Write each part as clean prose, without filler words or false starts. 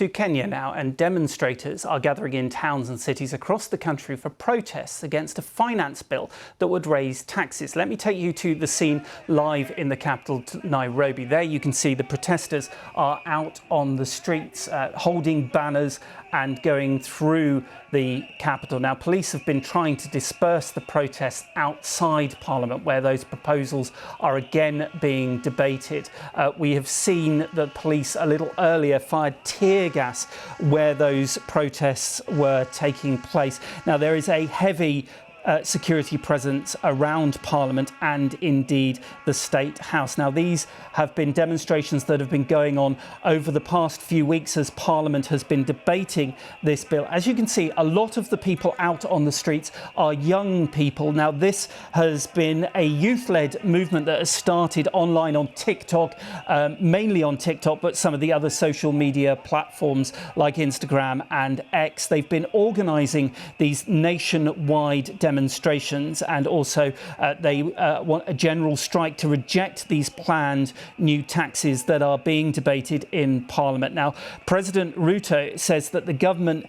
to Kenya now, and demonstrators are gathering in towns and cities across the country for protests against a finance bill that would raise taxes. Let me take you to the scene live in the capital, Nairobi. There you can see the protesters are out on the streets holding banners and going through the capital. Now, police have been trying to disperse the protests outside Parliament, where those proposals are again being debated. We have seen the police a little earlier fired tear gas where those protests were taking place. Now, there is a heavy security presence around Parliament and indeed the State House. Now, these have been demonstrations that have been going on over the past few weeks as Parliament has been debating this bill. As you can see, a lot of the people out on the streets are young people. Now, this has been a youth-led movement that has started online on TikTok, mainly on TikTok, but some of the other social media platforms like Instagram and X. They've been organising these nationwide demonstrations, and also they want a general strike to reject these planned new taxes that are being debated in Parliament. Now, President Ruto says that the government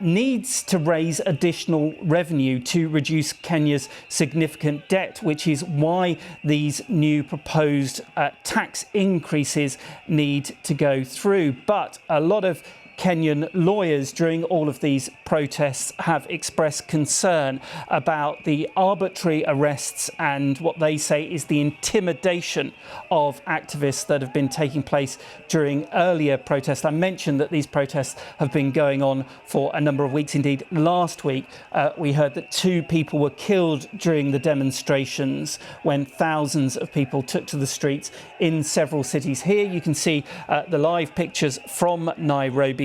needs to raise additional revenue to reduce Kenya's significant debt, which is why these new proposed tax increases need to go through. But a lot of Kenyan lawyers during all of these protests have expressed concern about the arbitrary arrests and what they say is the intimidation of activists that have been taking place during earlier protests. I mentioned that these protests have been going on for a number of weeks. Indeed, last week we heard that 2 people were killed during the demonstrations when thousands of people took to the streets in several cities. Here you can see the live pictures from Nairobi,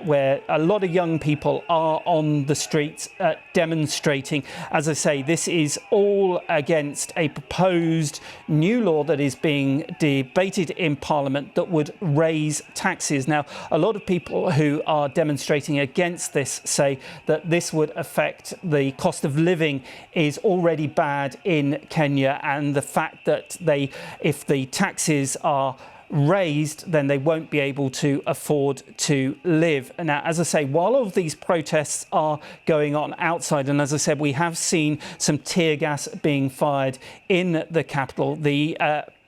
where a lot of young people are on the streets demonstrating. As I say, this is all against a proposed new law that is being debated in Parliament that would raise taxes. Now, a lot of people who are demonstrating against this say that this would affect the cost of living is already bad in Kenya, and the fact that if the taxes are raised, then they won't be able to afford to live. Now, as I say, while all of these protests are going on outside, and as I said, we have seen some tear gas being fired in the capital, the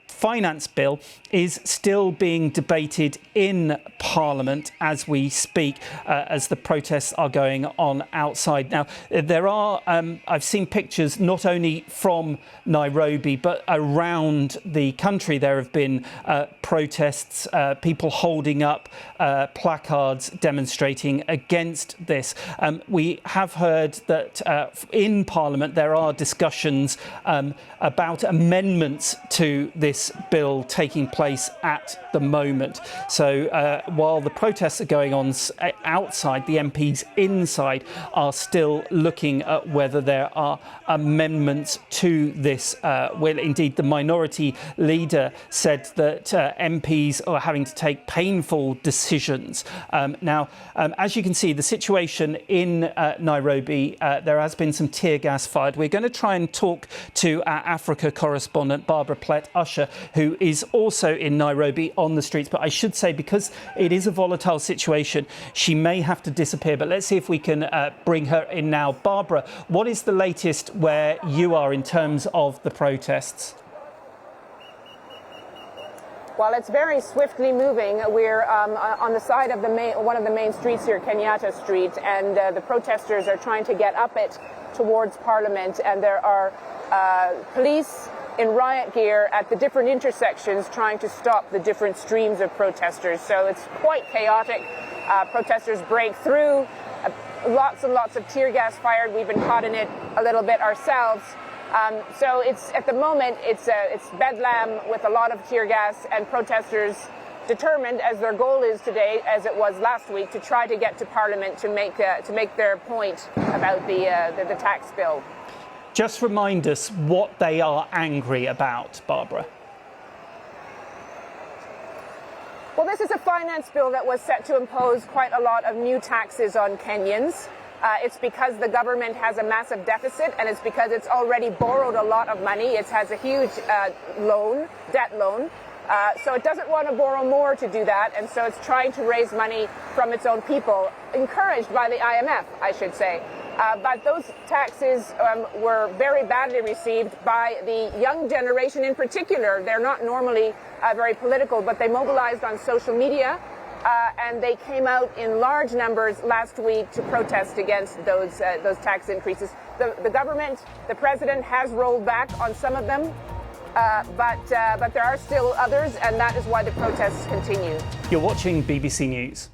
finance bill is still being debated in Parliament as we speak, as the protests are going on outside. Now, there are, I've seen pictures not only from Nairobi, but around the country. There have been protests, people holding up placards demonstrating against this. We have heard that in Parliament there are discussions about amendments to this bill taking place at the moment. So while the protests are going on outside, the MPs inside are still looking at whether there are amendments to this. Well, indeed, the minority leader said that MPs are having to take painful decisions. Now, as you can see, the situation in Nairobi, there has been some tear gas fired. We're going to try and talk to our Africa correspondent, Barbara Plett-Usher, who is also in Nairobi on the streets. But I should say, because it is a volatile situation, she may have to disappear. But let's see if we can bring her in now. Barbara, what is the latest where you are in terms of the protests? Well, it's very swiftly moving. We're on the side of one of the main streets here, Kenyatta Street, and the protesters are trying to get up it towards Parliament, and there are police in riot gear at the different intersections trying to stop the different streams of protesters. So it's quite chaotic. Protesters break through, lots and lots of tear gas fired. We've been caught in it a little bit ourselves. So it's at the moment it's bedlam with a lot of tear gas, and protesters determined, as their goal is today, as it was last week, to try to get to Parliament to make their point about the tax bill. Just remind us what they are angry about, Barbara. Well, this is a finance bill that was set to impose quite a lot of new taxes on Kenyans. It's because the government has a massive deficit, and it's because it's already borrowed a lot of money. It has a huge debt loan. So it doesn't want to borrow more to do that, and so it's trying to raise money from its own people, encouraged by the IMF, I should say. But those taxes were very badly received by the young generation in particular. They're not normally very political, but they mobilized on social media, and they came out in large numbers last week to protest against those tax increases. The government, the president, has rolled back on some of them, but there are still others, and that is why the protests continue. You're watching BBC News.